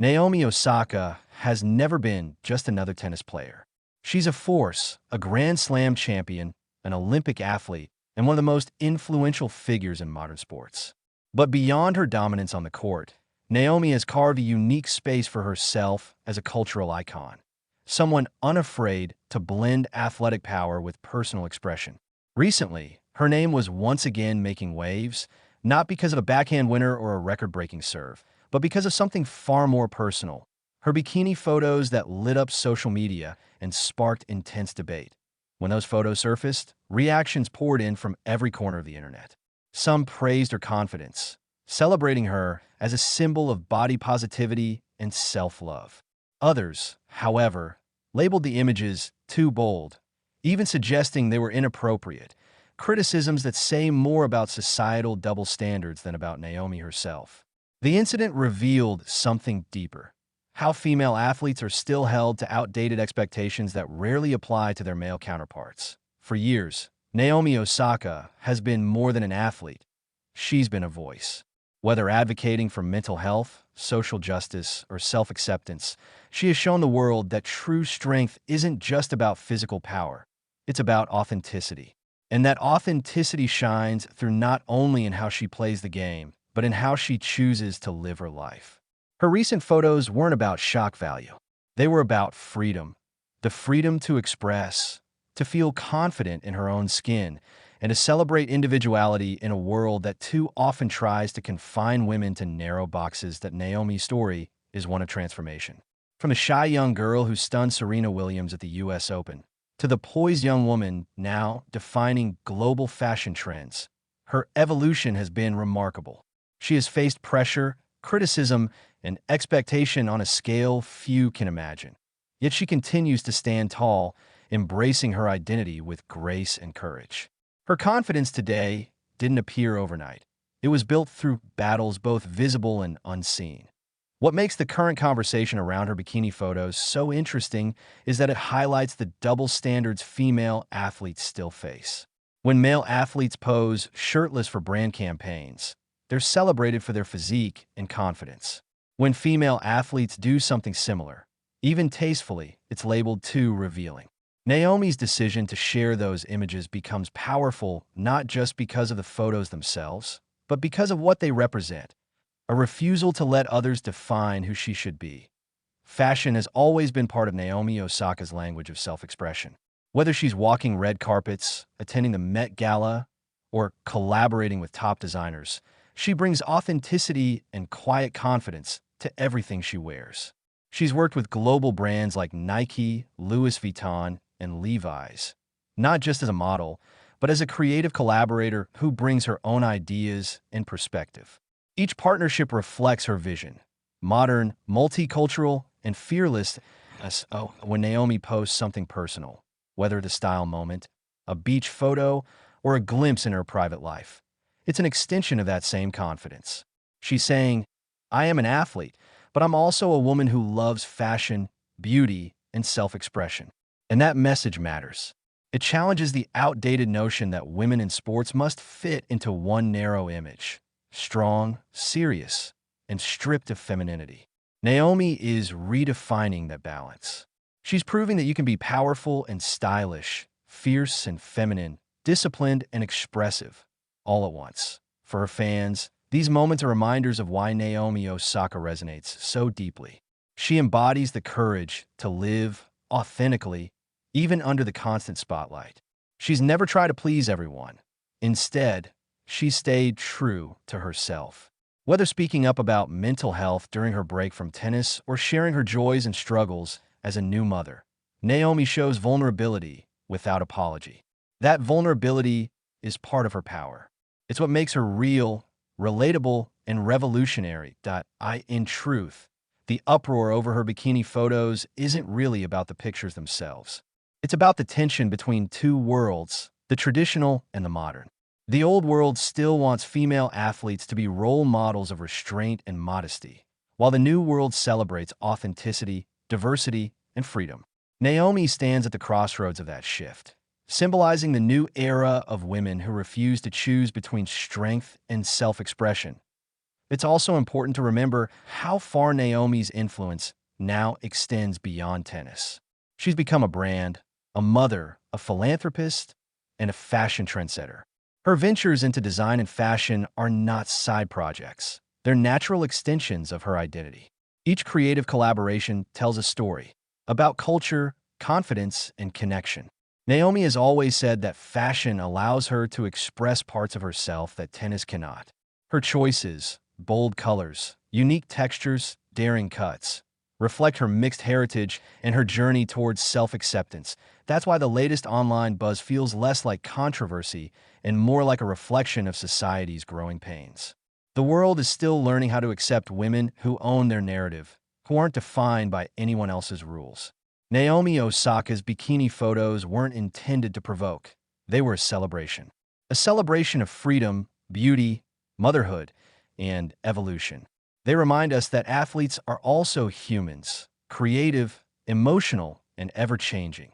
Naomi Osaka has never been just another tennis player. She's a force, a Grand Slam champion, an Olympic athlete, and one of the most influential figures in modern sports. But beyond her dominance on the court, Naomi has carved a unique space for herself as a cultural icon, someone unafraid to blend athletic power with personal expression. Recently, her name was once again making waves, not because of a backhand winner or a record-breaking serve, but because of something far more personal. Her bikini photos that lit up social media and sparked intense debate. When those photos surfaced, reactions poured in from every corner of the internet. Some praised her confidence, celebrating her as a symbol of body positivity and self-love. Others, however, labeled the images too bold, even suggesting they were inappropriate, criticisms that say more about societal double standards than about Naomi herself. The incident revealed something deeper: how female athletes are still held to outdated expectations that rarely apply to their male counterparts. For years, Naomi Osaka has been more than an athlete. She's been a voice. Whether advocating for mental health, social justice, or self-acceptance, she has shown the world that true strength isn't just about physical power. It's about authenticity. And that authenticity shines through not only in how she plays the game, but in how she chooses to live her life. Her recent photos weren't about shock value. They were about freedom. The freedom to express, to feel confident in her own skin, and to celebrate individuality in a world that too often tries to confine women to narrow boxes. That Naomi's story is one of transformation. From the shy young girl who stunned Serena Williams at the US Open, to the poised young woman now defining global fashion trends, her evolution has been remarkable. She has faced pressure, criticism, and expectation on a scale few can imagine. Yet she continues to stand tall, embracing her identity with grace and courage. Her confidence today didn't appear overnight. It was built through battles both visible and unseen. What makes the current conversation around her bikini photos so interesting is that it highlights the double standards female athletes still face. When male athletes pose shirtless for brand campaigns, they're celebrated for their physique and confidence. When female athletes do something similar, even tastefully, it's labeled too revealing. Naomi's decision to share those images becomes powerful not just because of the photos themselves, but because of what they represent: a refusal to let others define who she should be. Fashion has always been part of Naomi Osaka's language of self-expression. Whether she's walking red carpets, attending the Met Gala, or collaborating with top designers, she brings authenticity and quiet confidence to everything she wears. She's worked with global brands like Nike, Louis Vuitton, and Levi's, not just as a model, but as a creative collaborator who brings her own ideas and perspective. Each partnership reflects her vision: modern, multicultural, and fearless. When Naomi posts something personal, whether it's a style moment, a beach photo, or a glimpse in her private life, it's an extension of that same confidence. She's saying, "I am an athlete, but I'm also a woman who loves fashion, beauty, and self-expression." And that message matters. It challenges the outdated notion that women in sports must fit into one narrow image: strong, serious, and stripped of femininity. Naomi is redefining that balance. She's proving that you can be powerful and stylish, fierce and feminine, disciplined and expressive, all at once. For her fans, these moments are reminders of why Naomi Osaka resonates so deeply. She embodies the courage to live authentically, even under the constant spotlight. She's never tried to please everyone. Instead, she stayed true to herself. Whether speaking up about mental health during her break from tennis or sharing her joys and struggles as a new mother, Naomi shows vulnerability without apology. That vulnerability is part of her power. It's what makes her real, relatable, and revolutionary. In truth, the uproar over her bikini photos isn't really about the pictures themselves. It's about the tension between two worlds, the traditional and the modern. The old world still wants female athletes to be role models of restraint and modesty, while the new world celebrates authenticity, diversity, and freedom. Naomi stands at the crossroads of that shift, symbolizing the new era of women who refuse to choose between strength and self-expression, It's also important to remember how far Naomi's influence now extends beyond tennis. She's become a brand, a mother, a philanthropist, and a fashion trendsetter. Her ventures into design and fashion are not side projects. They're natural extensions of her identity. Each creative collaboration tells a story about culture, confidence, and connection. Naomi has always said that fashion allows her to express parts of herself that tennis cannot. Her choices, bold colors, unique textures, daring cuts, reflect her mixed heritage and her journey towards self-acceptance. That's why the latest online buzz feels less like controversy and more like a reflection of society's growing pains. The world is still learning how to accept women who own their narrative, who aren't defined by anyone else's rules. Naomi Osaka's bikini photos weren't intended to provoke. They were a celebration. A celebration of freedom, beauty, motherhood, and evolution. They remind us that athletes are also humans, creative, emotional, and ever-changing.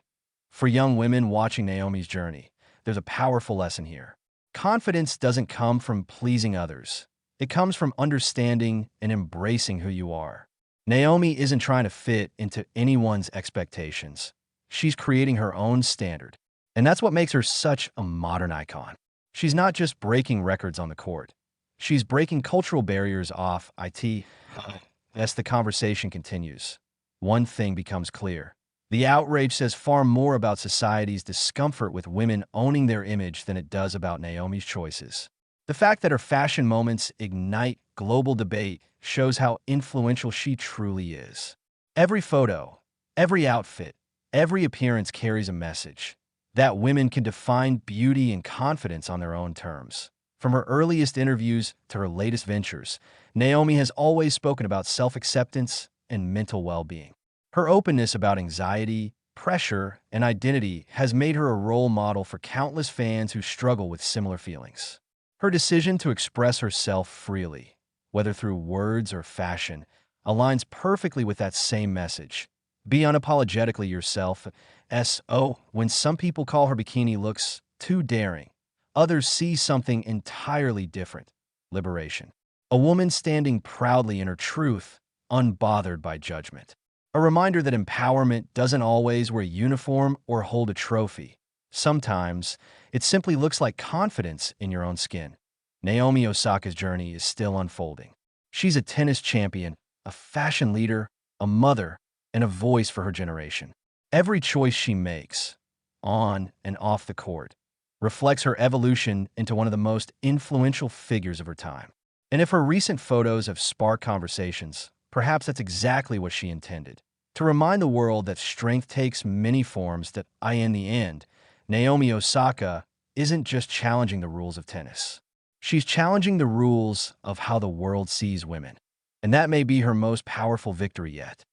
For young women watching Naomi's journey, there's a powerful lesson here. Confidence doesn't come from pleasing others. It comes from understanding and embracing who you are. Naomi isn't trying to fit into anyone's expectations. She's creating her own standard. And that's what makes her such a modern icon. She's not just breaking records on the court. She's breaking cultural barriers off it. As the conversation continues, one thing becomes clear. The outrage says far more about society's discomfort with women owning their image than it does about Naomi's choices. The fact that her fashion moments ignite global debate shows how influential she truly is. Every photo, every outfit, every appearance carries a message that women can define beauty and confidence on their own terms. From her earliest interviews to her latest ventures, Naomi has always spoken about self-acceptance and mental well-being. Her openness about anxiety, pressure, and identity has made her a role model for countless fans who struggle with similar feelings. Her decision to express herself freely, whether through words or fashion, aligns perfectly with that same message. Be unapologetically yourself. When some people call her bikini looks too daring, others see something entirely different. Liberation. A woman standing proudly in her truth, unbothered by judgment. A reminder that empowerment doesn't always wear a uniform or hold a trophy. Sometimes, it simply looks like confidence in your own skin. Naomi Osaka's journey is still unfolding. She's a tennis champion, a fashion leader, a mother, and a voice for her generation. Every choice she makes, on and off the court, reflects her evolution into one of the most influential figures of her time. And if her recent photos have sparked conversations, perhaps that's exactly what she intended. To remind the world that strength takes many forms, that in the end, Naomi Osaka isn't just challenging the rules of tennis. She's challenging the rules of how the world sees women. And that may be her most powerful victory yet.